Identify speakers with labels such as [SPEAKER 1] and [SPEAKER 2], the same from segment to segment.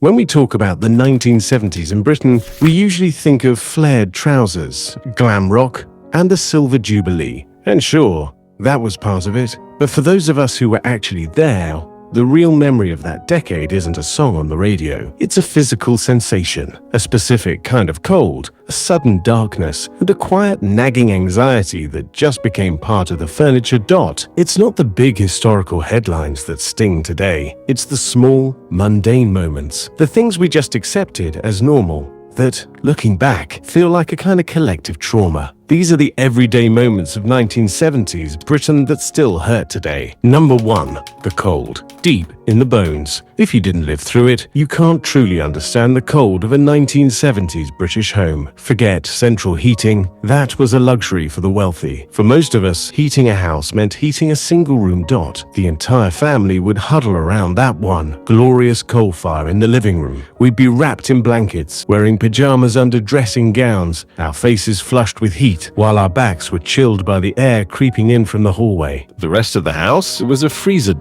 [SPEAKER 1] When we talk about the 1970s in Britain, we usually think of flared trousers, glam rock, and the Silver Jubilee. And sure, that was part of it. But for those of us who were actually there, the real memory of that decade isn't a song on the radio. It's a physical sensation, a specific kind of cold, a sudden darkness, and a quiet nagging anxiety that just became part of the furniture. It's not the big historical headlines that sting today. It's the small, mundane moments, the things we just accepted as normal, that, looking back, feel like a kind of collective trauma. These are the everyday moments of 1970s Britain that still hurt today. Number 1. The cold. Deep in the bones. If you didn't live through it, you can't truly understand the cold of a 1970s British home. Forget central heating. That was a luxury for the wealthy. For most of us, heating a house meant heating a single room. The entire family would huddle around that one glorious coal fire in the living room. We'd be wrapped in blankets, wearing pajamas under dressing gowns, our faces flushed with heat, while our backs were chilled by the air creeping in from the hallway. The rest of the house was a freezer.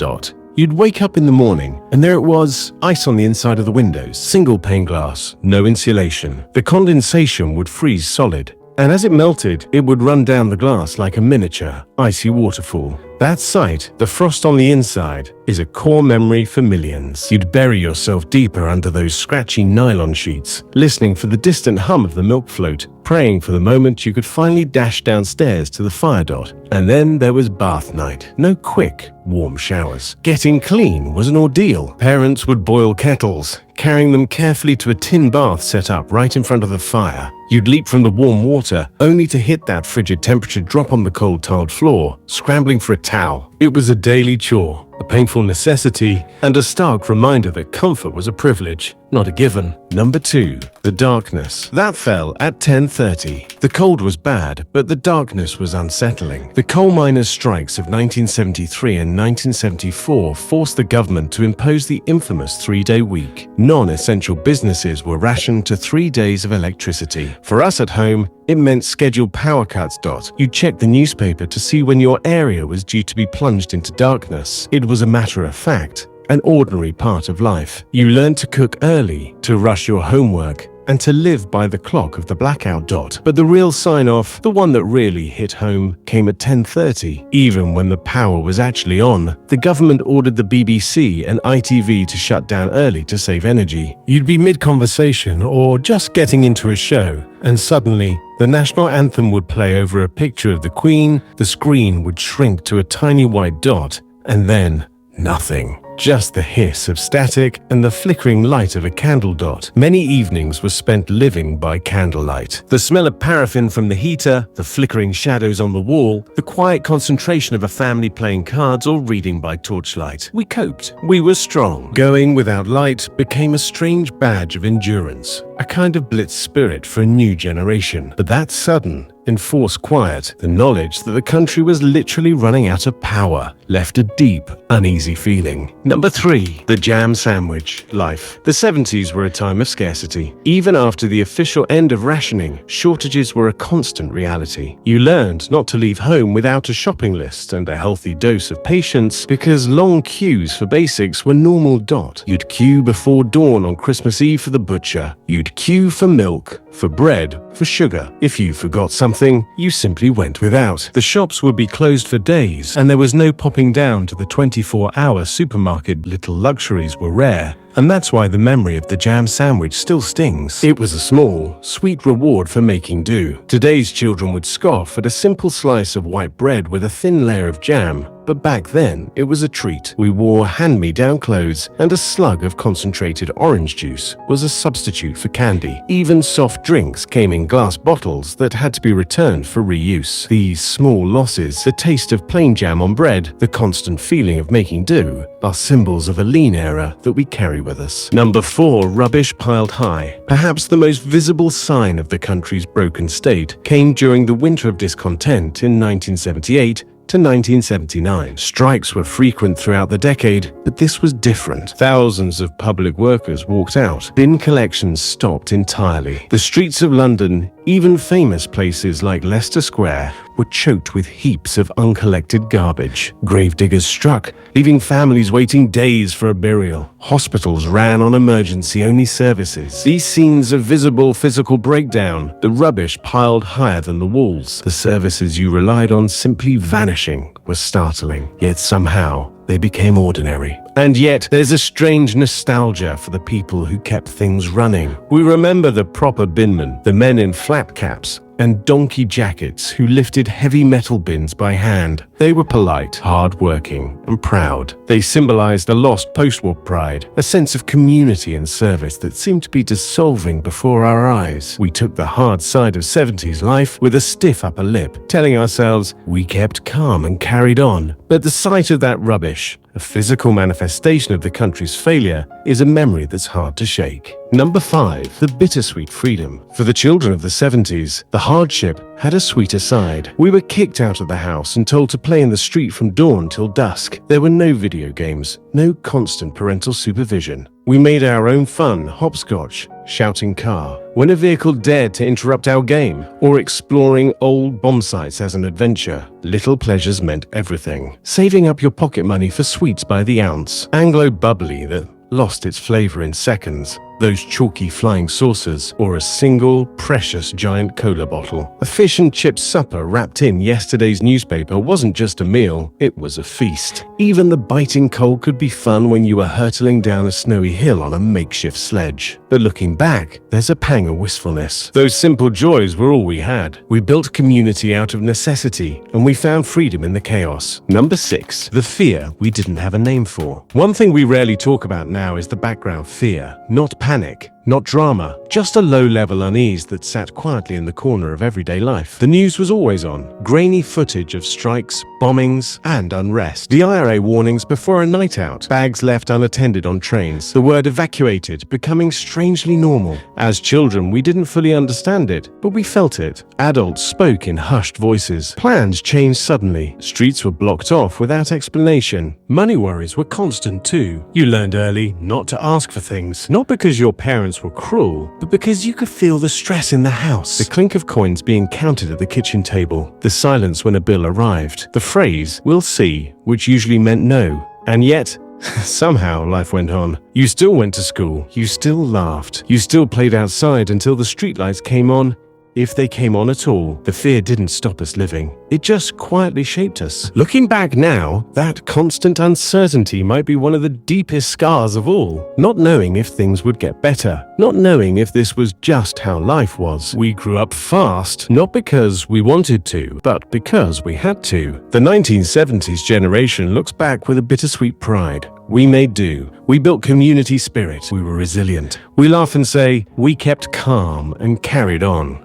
[SPEAKER 1] You'd wake up in the morning, and there it was, ice on the inside of the windows, single pane glass, no insulation. The condensation would freeze solid, and as it melted, it would run down the glass like a miniature, icy waterfall. That sight, the frost on the inside, is a core memory for millions. You'd bury yourself deeper under those scratchy nylon sheets, listening for the distant hum of the milk float, praying for the moment you could finally dash downstairs to the fire. And then there was bath night. No quick, warm showers. Getting clean was an ordeal. Parents would boil kettles, carrying them carefully to a tin bath set up right in front of the fire. You'd leap from the warm water, only to hit that frigid temperature drop on the cold tiled floor, scrambling for a towel. It was a daily chore, a painful necessity, and a stark reminder that comfort was a privilege, not a given. Number 2. The darkness. That fell at 10:30. The cold was bad, but the darkness was unsettling. The coal miners' strikes of 1973 and 1974 forced the government to impose the infamous 3-day week. Non-essential businesses were rationed to 3 days of electricity. For us at home, it meant scheduled power cuts. You'd check the newspaper to see when your area was due to be plunged into darkness. It was a matter of fact, an ordinary part of life. You learned to cook early, to rush your homework, and to live by the clock of the blackout. But the real sign-off, the one that really hit home, came at 10:30. Even when the power was actually on, the government ordered the BBC and ITV to shut down early to save energy. You'd be mid-conversation or just getting into a show, and suddenly, the national anthem would play over a picture of the Queen, the screen would shrink to a tiny white dot, and then nothing. Just the hiss of static and the flickering light of a candle. Many evenings were spent living by candlelight. The smell of paraffin from the heater, the flickering shadows on the wall, the quiet concentration of a family playing cards or reading by torchlight. We coped. We were strong. Going without light became a strange badge of endurance, a kind of blitz spirit for a new generation. But that sudden, enforced quiet, the knowledge that the country was literally running out of power, left a deep, uneasy feeling. Number 3. The jam sandwich. Life. The 70s were a time of scarcity. Even after the official end of rationing, shortages were a constant reality. You learned not to leave home without a shopping list and a healthy dose of patience, because long queues for basics were normal. You'd queue before dawn on Christmas Eve for the butcher. You'd queue for milk, for bread, for sugar. If you forgot something, you simply went without. The shops would be closed for days, and there was no popping down to the 24-hour supermarket. Little luxuries were rare, and that's why the memory of the jam sandwich still stings. It was a small, sweet reward for making do. Today's children would scoff at a simple slice of white bread with a thin layer of jam, but back then it was a treat. We wore hand-me-down clothes, and a slug of concentrated orange juice was a substitute for candy. Even soft drinks came in glass bottles that had to be returned for reuse. These small losses, the taste of plain jam on bread, the constant feeling of making do, are symbols of a lean era that we carry with us. Number 4. Rubbish piled high. Perhaps the most visible sign of the country's broken state came during the winter of discontent in 1978 to 1979. Strikes were frequent throughout the decade, but this was different. Thousands of public workers walked out. Bin collections stopped entirely. The streets of London, Even famous places like Leicester Square were choked with heaps of uncollected garbage. Gravediggers struck, leaving families waiting days for a burial. Hospitals ran on emergency-only services. These scenes of visible physical breakdown, the rubbish piled higher than the walls, the services you relied on simply vanishing, were startling. Yet somehow, they became ordinary. And yet, there's a strange nostalgia for the people who kept things running. We remember the proper binmen, the men in flat caps and donkey jackets who lifted heavy metal bins by hand. They were polite, hard-working, and proud. They symbolized a lost post-war pride, a sense of community and service that seemed to be dissolving before our eyes. We took the hard side of 70s life with a stiff upper lip, telling ourselves we kept calm and carried on. But the sight of that rubbish, a physical manifestation of the country's failure, is a memory that's hard to shake. Number 5. The bittersweet freedom. For the children of the 70s, the hardship had a sweeter side. We were kicked out of the house and told to play in the street from dawn till dusk. There were no video games, no constant parental supervision. We made our own fun, hopscotch, shouting car, when a vehicle dared to interrupt our game, or exploring old bomb sites as an adventure. Little pleasures meant everything. Saving up your pocket money for sweets by the ounce. Anglo bubbly that lost its flavor in seconds. Those chalky flying saucers, or a single, precious giant cola bottle. A fish and chips supper wrapped in yesterday's newspaper wasn't just a meal, it was a feast. Even the biting cold could be fun when you were hurtling down a snowy hill on a makeshift sledge. But looking back, there's a pang of wistfulness. Those simple joys were all we had. We built community out of necessity, and we found freedom in the chaos. Number 6. The fear we didn't have a name for. One thing we rarely talk about now is the background fear, not panic, not drama, just a low-level unease that sat quietly in the corner of everyday life. The news was always on, grainy footage of strikes, bombings, and unrest. The IRA warnings before a night out, bags left unattended on trains, the word evacuated becoming strangely normal. As children, we didn't fully understand it, but we felt it. Adults spoke in hushed voices. Plans changed suddenly. Streets were blocked off without explanation. Money worries were constant too. You learned early not to ask for things, not because your parents were cruel, but because you could feel the stress in the house. The clink of coins being counted at the kitchen table, the silence when a bill arrived, the phrase, "we'll see," which usually meant no. And yet, somehow life went on. You still went to school, you still laughed, you still played outside until the streetlights came on. If they came on at all, the fear didn't stop us living. It just quietly shaped us. Looking back now, that constant uncertainty might be one of the deepest scars of all. Not knowing if things would get better. Not knowing if this was just how life was. We grew up fast, not because we wanted to, but because we had to. The 1970s generation looks back with a bittersweet pride. We made do. We built community spirit. We were resilient. We laugh and say, we kept calm and carried on.